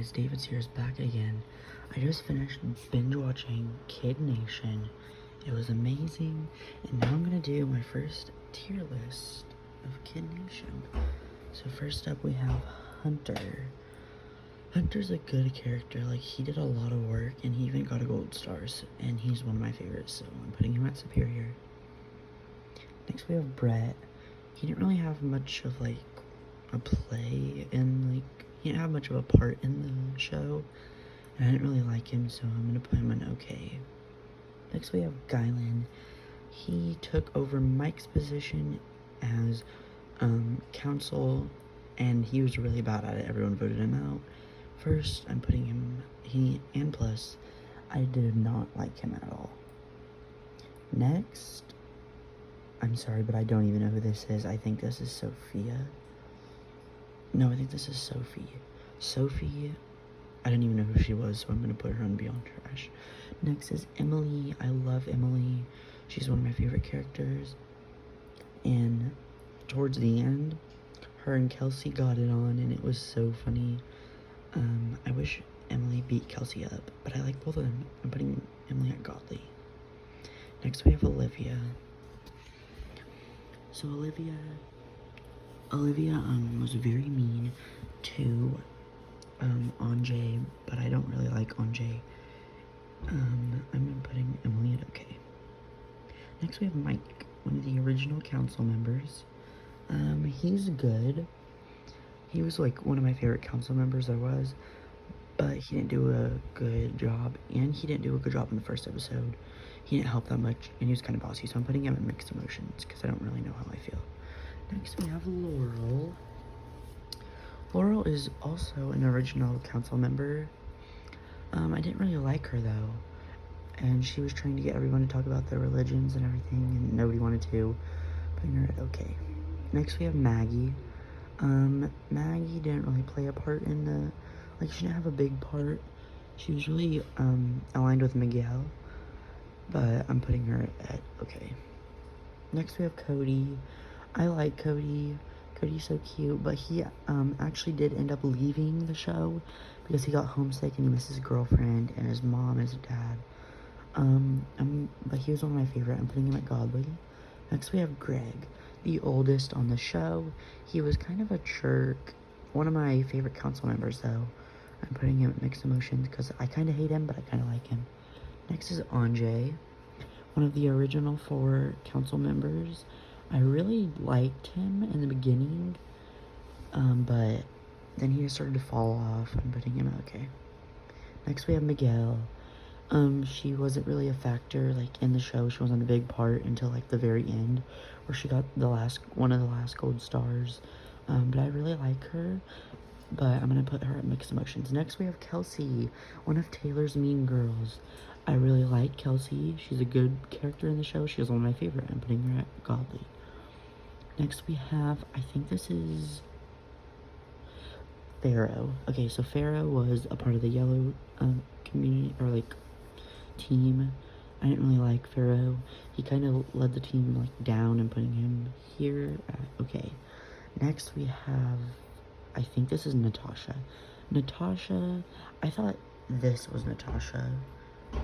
guys, David Sears back again. I just finished binge watching Kid Nation. It was amazing, and now I'm gonna do my first tier list of Kid Nation. So first up we have Hunter. Hunter's a good character, like he did a lot of work and he even got a gold stars, and he's one of my favorites, so I'm putting him at superior. Next we have Brett. He didn't really have much of like a play in like, he didn't have much of a part in the show, and I didn't really like him, so I'm gonna put him in okay. Next we have Guylan. He took over Mike's position as counsel, and he was really bad at it. Everyone voted him out. First, I'm putting him, and plus, I did not like him at all. Next, I'm sorry, but I don't even know who this is. I think this is Sophia. No, I think this is Sophie. Sophie, I didn't even know who she was, so I'm gonna put her on Beyond Trash. Next is Emily. I love Emily. She's one of my favorite characters. And towards the end, her and Kelsey got it on, and it was so funny. I wish Emily beat Kelsey up, but I like both of them. I'm putting Emily at Godly. Next we have Olivia. So Olivia was very mean to Anjay, but I don't really like Anjay. I'm putting Emily at okay. Next we have Mike, one of the original council members. He's good. He was like one of my favorite council members there was, but he didn't do a good job, and he didn't do a good job in the first episode. He didn't help that much, and he was kind of bossy, so I'm putting him in mixed emotions because I don't really know how I feel. Next we have Laurel. Laurel is also an original council member. I didn't really like her though, and she was trying to get everyone to talk about their religions and everything, and nobody wanted to. Putting her at okay. Next we have Maggie. Maggie didn't really play a part in the, like, she didn't have a big part. She was really aligned with Miguel, but I'm putting her at okay. Next we have Cody. I like Cody. Cody's so cute, but he actually did end up leaving the show because he got homesick and he missed his girlfriend and his mom and his dad. But he was one of my favorite. I'm putting him at Godly. Next we have Greg, the oldest on the show. He was kind of a jerk. One of my favorite council members though. I'm putting him at mixed emotions because I kind of hate him, but I kind of like him. Next is Anjay, one of the original 4 council members. I really liked him in the beginning, but then he started to fall off. I'm putting him at okay. Next we have Miguel. She wasn't really a factor like in the show. She wasn't a big part until like the very end, where she got one of the last gold stars. But I really like her, but I'm gonna put her at mixed emotions. Next we have Kelsey, one of Taylor's mean girls. I really like Kelsey. She's a good character in the show. She was one of my favorite. I'm putting her at Godly. Next we have, I think this is Pharaoh. Okay, so Pharaoh was a part of the yellow community, or like team. I didn't really like Pharaoh. He kind of led the team like down, and putting him here at okay. Next we have, I think this is Natasha. Natasha, I thought this was Natasha,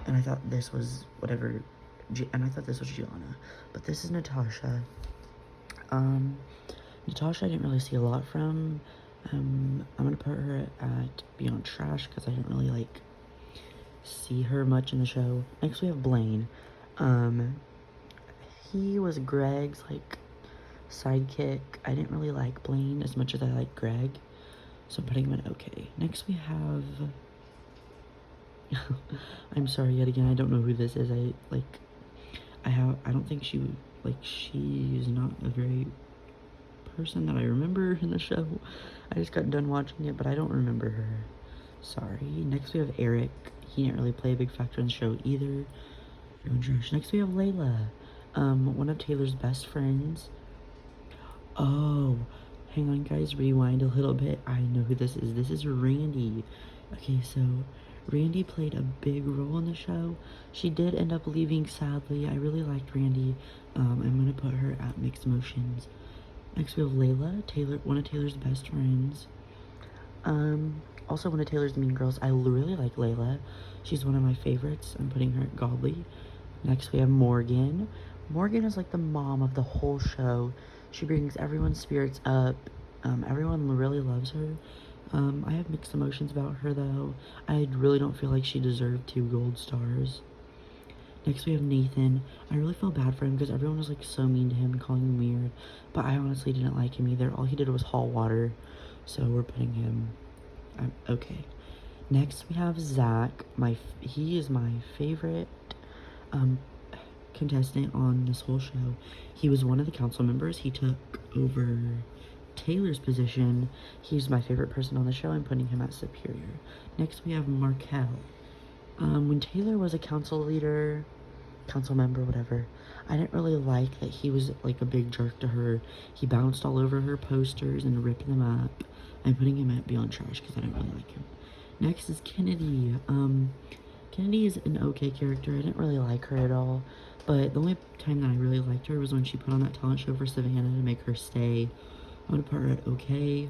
and I thought this was whatever, and I thought this was Gianna, but this is Natasha. Natasha I didn't really see a lot from. I'm gonna put her at Beyond Trash because I didn't really like see her much in the show. Next we have Blaine. He was Greg's like sidekick. I didn't really like Blaine as much as I like Greg, so I'm putting him at okay. Next we have I'm sorry yet again, I don't know who this is. I don't think she's not a very person that I remember in the show. I just got done watching it, but I don't remember her. Sorry. Next we have Eric. He didn't really play a big factor in the show either. Next we have Layla, one of Taylor's best friends. Oh, hang on guys, rewind a little bit. I know who this is. This is Randy. Okay, so Randy played a big role in the show. She did end up leaving, sadly. I really liked Randy. I'm gonna put her at mixed emotions. Next we have Layla, one of Taylor's best friends. Also one of Taylor's Mean Girls. I really like Layla. She's one of my favorites. I'm putting her at Godly. Next we have Morgan. Morgan is like the mom of the whole show. She brings everyone's spirits up. Everyone really loves her. I have mixed emotions about her though. I really don't feel like she deserved 2 gold stars. Next we have Nathan. I really feel bad for him because everyone was like so mean to him and calling him weird. But I honestly didn't like him either. All he did was haul water. So we're putting him okay. Next we have Zach. He is my favorite contestant on this whole show. He was one of the council members. He took over Taylor's position. He's my favorite person on the show. I'm putting him at superior. Next we have Markel. When Taylor was a council leader, council member, whatever, I didn't really like that he was like a big jerk to her. He bounced all over her posters and ripped them up. I'm putting him at Beyond Trash because I don't really like him. Next is Kennedy. Kennedy is an okay character. I didn't really like her at all. But the only time that I really liked her was when she put on that talent show for Savannah to make her stay. I'm gonna put her at okay.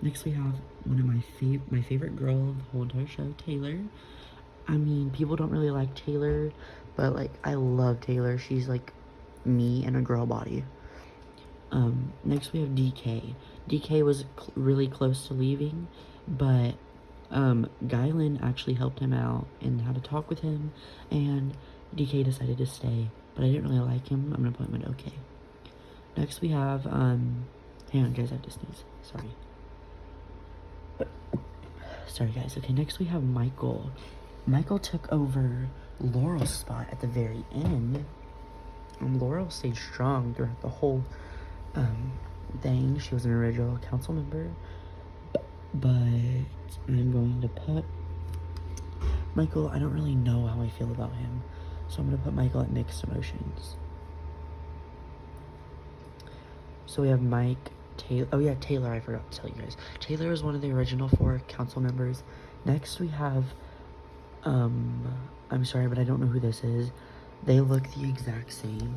Next we have one of my favorite girl of the whole entire show, Taylor. I mean, people don't really like Taylor, but like I love Taylor. She's like me in a girl body. Next we have DK. DK was really close to leaving, but Guylan actually helped him out and had to talk with him, and DK decided to stay, but I didn't really like him. I'm gonna put him at okay. Next we have, hang on guys, I have to sneeze, sorry. Sorry guys, okay, next we have Michael. Michael took over Laurel's spot at the very end. Laurel stayed strong throughout the whole thing. She was an original council member, but I'm going to put Michael. I don't really know how I feel about him, so I'm going to put Michael at mixed emotions. So we have Mike, Taylor. Oh yeah, Taylor, I forgot to tell you guys. Taylor is one of the original 4 council members. Next we have, I'm sorry, but I don't know who this is. They look the exact same.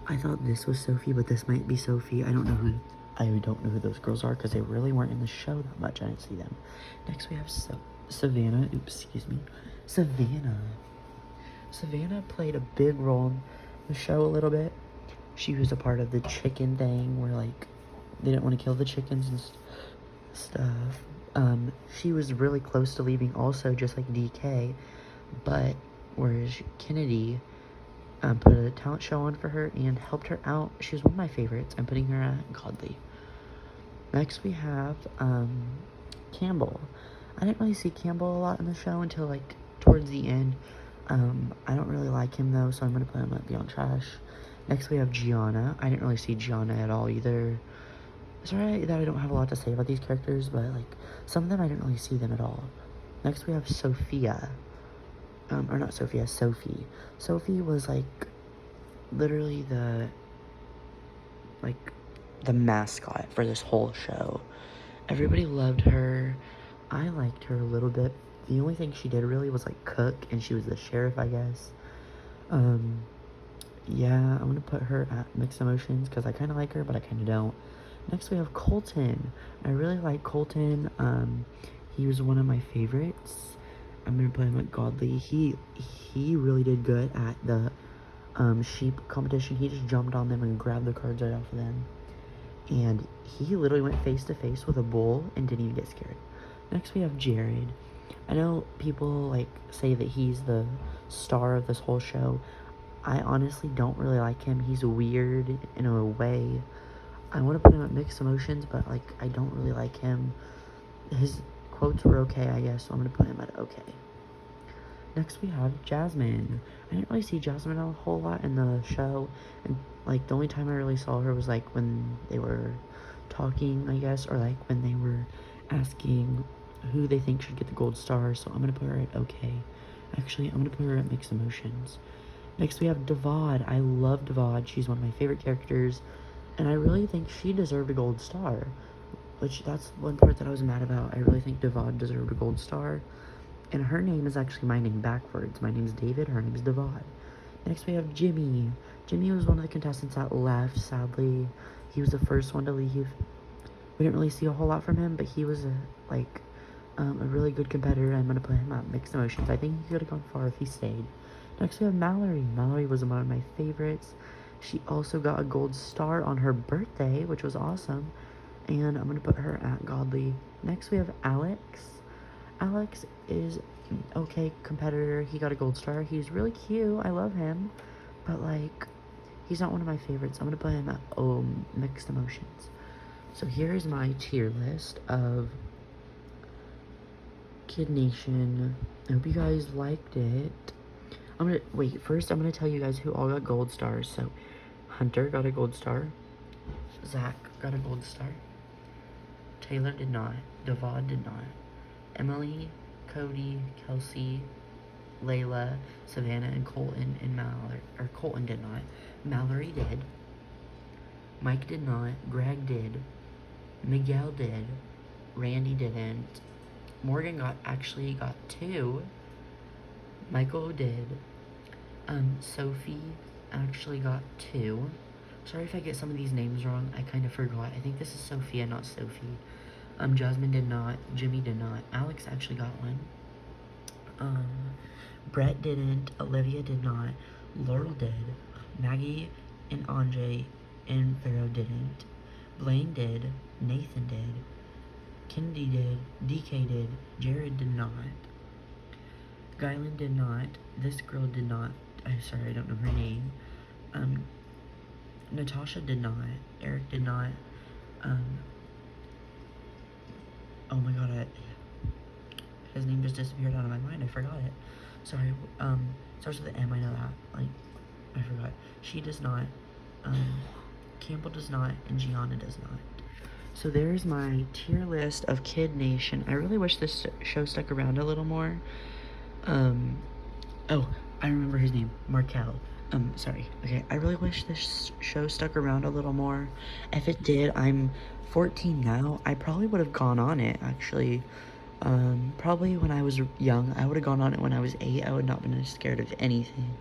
I thought this was Sophie, but this might be Sophie. I don't know who those girls are because they really weren't in the show that much. I didn't see them. Next we have Savannah. Oops, excuse me. Savannah. Savannah played a big role in the show a little bit. She was a part of the chicken thing where like they didn't want to kill the chickens and stuff. She was really close to leaving also, just like DK, but whereas Kennedy put a talent show on for her and helped her out. She was one of my favorites. I'm putting her at Godly. Next we have Campbell. I didn't really see Campbell a lot in the show until like towards the end. I don't really like him though, so I'm gonna put him at Beyond Trash. Next we have Gianna. I didn't really see Gianna at all either. It's alright that I don't have a lot to say about these characters, but like some of them I didn't really see them at all. Next we have Sophia. Or not Sophia, Sophie. Sophie was like literally the mascot for this whole show. Everybody loved her. I liked her a little bit. The only thing she did really was like cook, and she was the sheriff, I guess. Yeah, I'm gonna put her at mixed emotions because I kind of like her, but I kind of don't. Next we have Colton. I really like Colton. He was one of my favorites. I'm gonna put him at Godly. He really did good at the sheep competition. He just jumped on them and grabbed the cards right off of them. And he literally went face to face with a bull and didn't even get scared. Next we have Jared. I know people like say that he's the star of this whole show. I honestly don't really like him. He's weird in a way. I want to put him at mixed emotions, but like I don't really like him. His quotes were okay, I guess, so I'm gonna put him at okay. Next we have Jasmine. I didn't really see Jasmine a whole lot in the show, and like the only time I really saw her was like when they were talking, I guess, or like when they were asking who they think should get the gold star, so I'm gonna put her at okay. Actually, I'm gonna put her at mixed emotions. Next we have Devad. I love Devad. She's one of my favorite characters, and I really think she deserved a gold star. Which, that's one part that I was mad about. I really think Devad deserved a gold star. And her name is actually my name backwards. My name's David, her name's Devad. Next we have Jimmy. Jimmy was one of the contestants that left, sadly. He was the first one to leave. We didn't really see a whole lot from him, but he was like a really good competitor. I'm gonna put him at mixed emotions. I think he could have gone far if he stayed. Next we have Mallory. Mallory was one of my favorites. She also got a gold star on her birthday, which was awesome. And I'm gonna put her at godly. Next we have Alex. Alex is okay competitor. He got a gold star. He's really cute. I love him, but like, he's not one of my favorites. I'm gonna put him at mixed emotions. So here's my tier list of Kid Nation. I hope you guys liked it. First I'm gonna tell you guys who all got gold stars. So Hunter got a gold star. Zach got a gold star. Taylor did not. Devad did not. Emily, Cody, Kelsey, Layla, Savannah, and Colton and Mallory. Or Colton did not. Mallory did. Mike did not. Greg did. Miguel did. Randy didn't. Morgan actually got 2. Michael did. Sophie actually got 2. Sorry if I get some of these names wrong. I kind of forgot. I think this is Sophia, not Sophie. Jasmine did not. Jimmy did not. Alex actually got 1. Brett didn't. Olivia did not. Laurel did. Maggie and Anjay and Pharaoh didn't. Blaine did. Nathan did. Kennedy did. DK did. Jared did not. Gylan did not. This girl did not. I'm sorry, I don't know her name. Natasha did not. Eric did not. Oh my god, his name just disappeared out of my mind. I forgot it. Sorry. Starts with an M. I know that. Like, I forgot. She does not. Campbell does not, and Gianna does not. So there's my tier list of Kid Nation. I really wish this show stuck around a little more. Oh, I remember his name. Markel. Sorry. Okay, I really wish this show stuck around a little more. If it did, I'm 14 now. I probably would have gone on it, actually. Probably when I was young. I would have gone on it when I was 8. I would not have been scared of anything.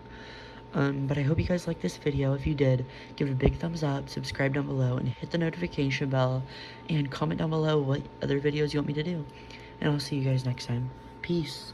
But I hope you guys liked this video. If you did, give it a big thumbs up, subscribe down below, and hit the notification bell, and comment down below what other videos you want me to do. And I'll see you guys next time. Peace.